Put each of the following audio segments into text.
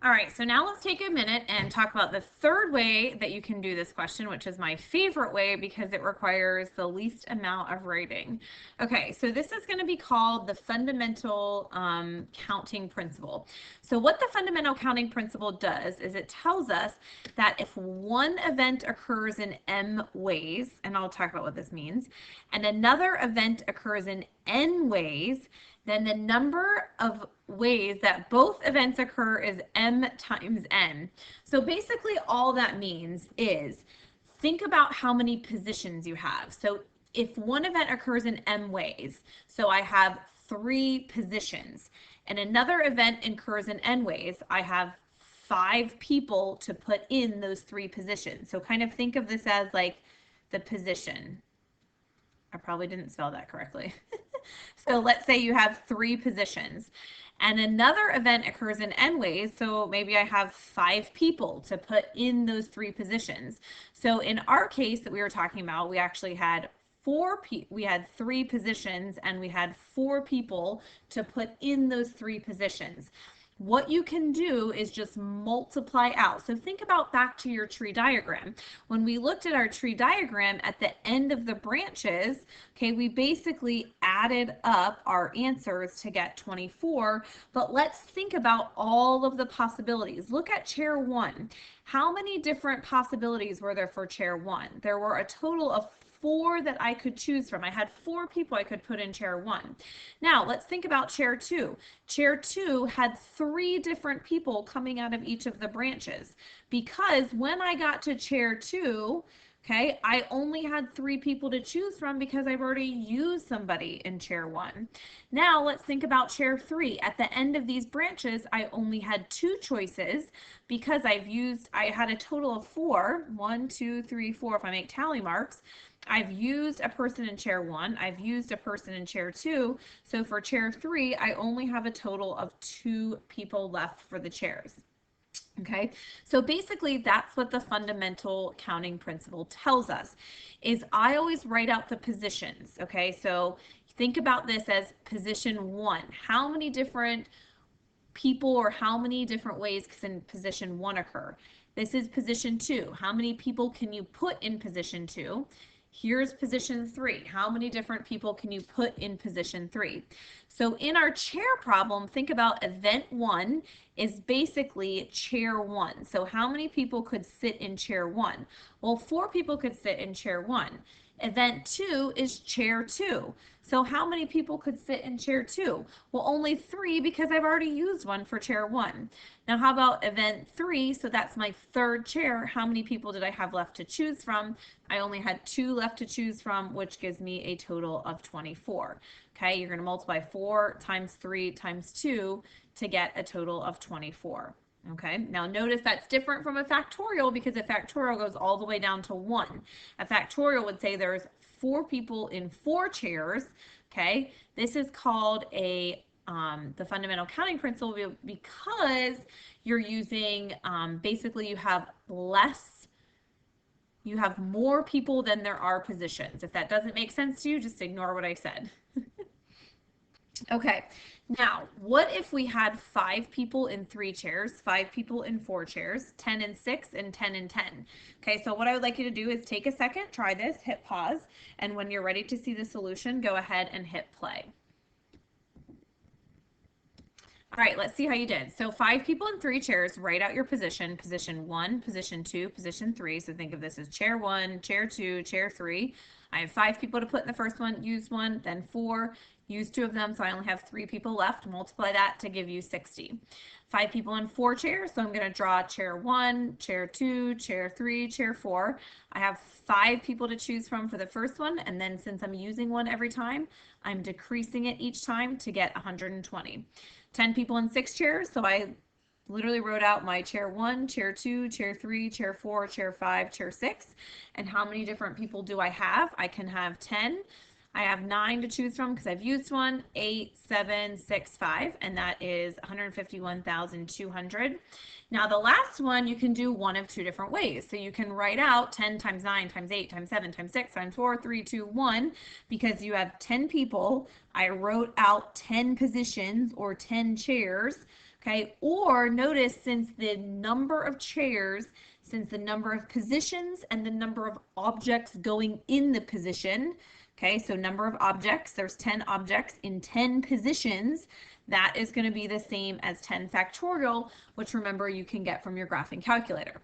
All right, so now let's take a minute and talk about the third way that you can do this question, which is my favorite way because it requires the least amount of writing. Okay, so this is going to be called the fundamental counting principle. So what the fundamental counting principle does is it tells us that if one event occurs in m ways, and I'll talk about what this means, and another event occurs in n ways, then the number of ways that both events occur is m times n. So basically all that means is think about how many positions you have. So if one event occurs in m ways, so I have 3 positions, and another event occurs in n ways, I have 5 people to put in those 3 positions. So kind of think of this as like the position. I probably didn't spell that correctly. So let's say you have 3 positions and another event occurs in n ways. So maybe I have 5 people to put in those 3 positions. So in our case that we were talking about, we actually had 3 positions and we had 4 people to put in those 3 positions. What you can do is just multiply out. So think about back to your tree diagram. When we looked at our tree diagram at the end of the branches, okay, we basically added up our answers to get 24, but let's think about all of the possibilities. Look at chair 1. How many different possibilities were there for chair 1? There were a total of 4 that I could choose from. I had 4 people I could put in chair 1. Now let's think about chair 2. Chair 2 had 3 different people coming out of each of the branches because when I got to chair 2, okay, I only had 3 people to choose from because I've already used somebody in chair 1. Now let's think about chair 3. At the end of these branches, I only had 2 choices because I had a total of 4. 1, 2, 3, 4 if I make tally marks. I've used a person in chair 1, I've used a person in chair 2, so for chair 3, I only have a total of 2 people left for the chairs. Okay, so basically that's what the fundamental counting principle tells us, is I always write out the positions. Okay, so think about this as position 1. How many different people or how many different ways can position 1 occur? This is position 2. How many people can you put in position 2? Here's position 3. How many different people can you put in position 3? So in our chair problem, think about event 1 is basically chair 1. So how many people could sit in chair 1? Well, 4 people could sit in chair 1. Event 2 is chair 2. So how many people could sit in chair 2? Well, only 3 because I've already used one for chair 1. Now how about event 3? So that's my third chair. How many people did I have left to choose from? I only had 2 left to choose from, which gives me a total of 24. Okay, you're going to multiply 4 times 3 times 2 to get a total of 24. Okay, now notice that's different from a factorial because a factorial goes all the way down to 1. A factorial would say there's 4 people in 4 chairs. Okay, this is called a the fundamental counting principle because you're using basically you have more people than there are positions. If that doesn't make sense to you, just ignore what I said. Okay, now what if we had 5 people in 3 chairs, 5 people in 4 chairs, 10 and 6, and 10 and 10? Okay, so what I would like you to do is take a second, try this, hit pause, and when you're ready to see the solution, go ahead and hit play. All right, let's see how you did. So 5 people in 3 chairs, write out your position, position 1, position 2, position 3. So think of this as chair 1, chair 2, chair 3. I have 5 people to put in the first one, use 1, then 4, use 2 of them, so I only have 3 people left. Multiply that to give you 60. 5 people in 4 chairs, so I'm going to draw chair 1, chair 2, chair 3, chair 4. I have 5 people to choose from for the first one, and then since I'm using 1 every time, I'm decreasing it each time to get 120. 10 people in 6 chairs, so I literally wrote out my chair 1, chair 2, chair 3, chair 4, chair 5, chair 6. And how many different people do I have? I can have 10. I have 9 to choose from because I've used 1, 8, 7, 6, 5, and that is 151,200. Now the last one you can do one of 2 different ways. So you can write out 10 times 9 times 8 times 7 times 6 times 4, 3, 2, 1 because you have 10 people. I wrote out 10 positions or 10 chairs. Okay, or notice since the number of chairs, since the number of positions and the number of objects going in the position, okay, so number of objects, there's 10 objects in 10 positions, that is going to be the same as 10 factorial, which remember you can get from your graphing calculator.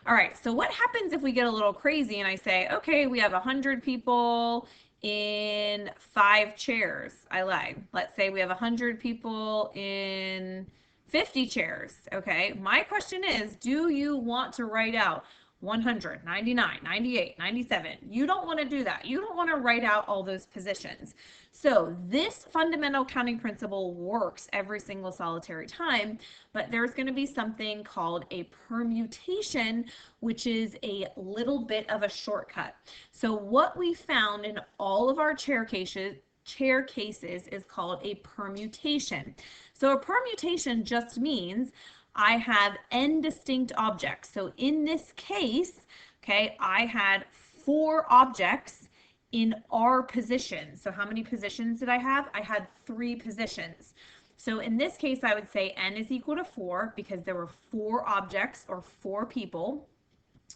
All right, so what happens if we get a little crazy and I say, okay, we have 100 people in 5 chairs? I lied. Let's say we have 100 people in 50 chairs. Okay, my question is, do you want to write out 100, 99, 98, 97? You don't want to do that. You don't want to write out all those positions. So this fundamental counting principle works every single solitary time, but there's going to be something called a permutation, which is a little bit of a shortcut. So what we found in all of our chair cases is called a permutation. So a permutation just means I have n distinct objects. So in this case, okay, I had 4 objects in R position. So how many positions did I have? I had 3 positions. So in this case, I would say n is equal to 4 because there were 4 objects or 4 people.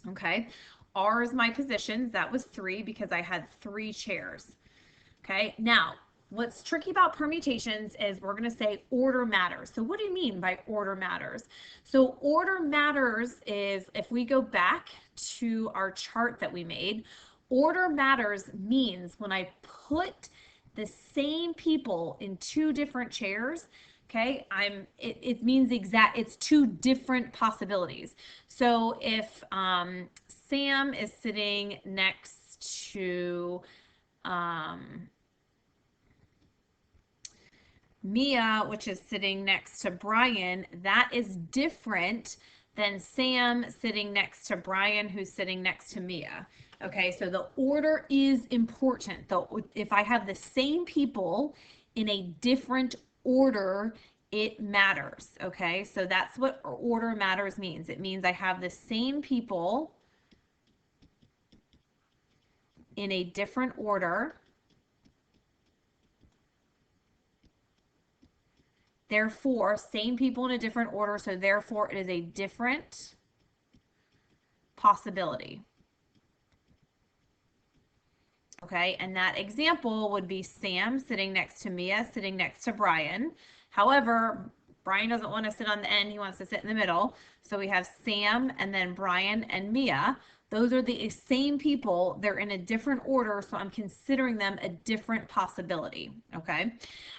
Okay, R is my positions. That was 3 because I had 3 chairs. Okay, now what's tricky about permutations is we're going to say order matters. So what do you mean by order matters? So order matters is, if we go back to our chart that we made, order matters means when I put the same people in 2 different chairs, okay, it means it's 2 different possibilities. So if Sam is sitting next to Mia, which is sitting next to Brian, that is different than Sam sitting next to Brian, who's sitting next to Mia. Okay, so the order is important. Though if I have the same people in a different order, it matters. Okay, so that's what order matters means. It means I have the same people in a different order. Therefore, same people in a different order, so therefore it is a different possibility. Okay, and that example would be Sam sitting next to Mia, sitting next to Brian. However, Brian doesn't want to sit on the end, he wants to sit in the middle. So we have Sam and then Brian and Mia. Those are the same people. They're in a different order, so I'm considering them a different possibility, okay?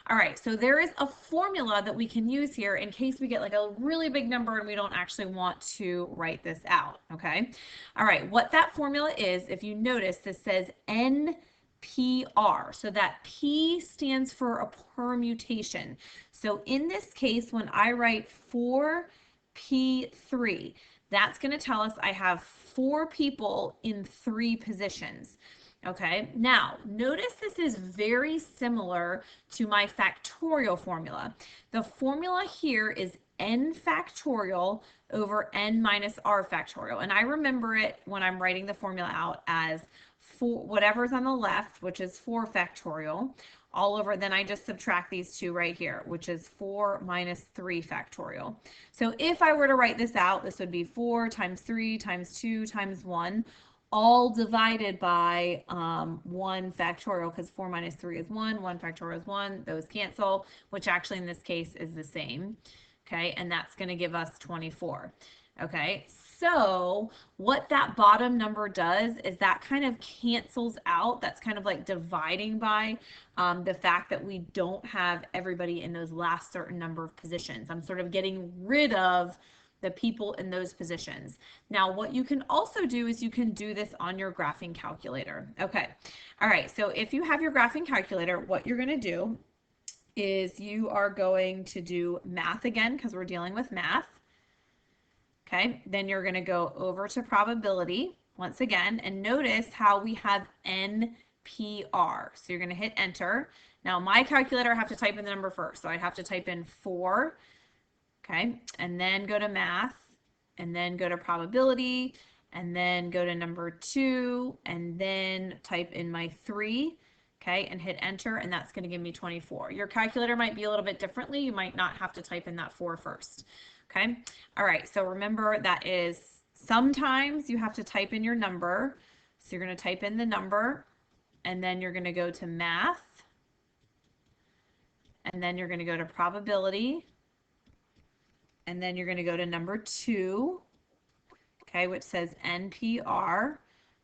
All right, so there is a formula that we can use here in case we get like a really big number and we don't actually want to write this out, okay? All right, what that formula is, if you notice, this says NPR. So that P stands for a permutation. So in this case, when I write 4P3, that's going to tell us I have 4 people in 3 positions. Okay, now notice this is very similar to my factorial formula. The formula here is n factorial over n minus r factorial. And I remember it when I'm writing the formula out as whatever's on the left, which is 4 factorial, all over, then I just subtract these 2 right here, which is 4 minus 3 factorial. So if I were to write this out, this would be 4 times 3 times 2 times 1, all divided by 1 factorial, because 4 minus 3 is 1, 1 factorial is 1, those cancel, which actually in this case is the same. Okay, and that's going to give us 24. Okay, so what that bottom number does is that kind of cancels out. That's kind of like dividing by the fact that we don't have everybody in those last certain number of positions. I'm sort of getting rid of the people in those positions. Now, what you can also do is you can do this on your graphing calculator. Okay, all right, so if you have your graphing calculator, what you're going to do is you are going to do math again because we're dealing with math. Okay, then you're going to go over to probability once again and notice how we have NPR. So you're going to hit enter. Now my calculator, I have to type in the number first. So I have to type in 4, okay, and then go to math, and then go to probability, and then go to number 2, and then type in my 3. okay, and hit enter, and that's going to give me 24. Your calculator might be a little bit differently. You might not have to type in that 4 first. Okay. All right. So remember that is sometimes you have to type in your number. So you're going to type in the number, and then you're going to go to math, and then you're going to go to probability, and then you're going to go to number 2, okay, which says NPR.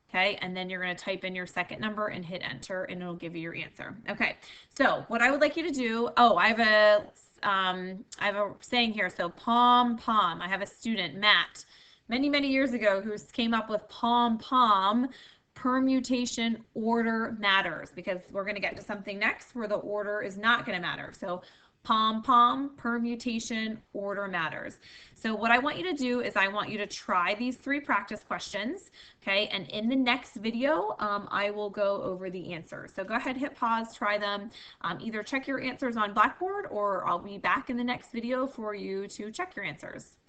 Okay, and then you're going to type in your second number and hit enter, and it'll give you your answer. Okay, so what I would like you to do, oh, I have a saying here. So pom pom. I have a student, Matt, many years ago, who came up with pom pom. Permutation order matters, because we're going to get to something next where the order is not going to matter. So pom pom, permutation, order matters. So what I want you to do is I want you to try these 3 practice questions, okay? And in the next video, I will go over the answers. So go ahead, hit pause, try them. Either check your answers on Blackboard, or I'll be back in the next video for you to check your answers.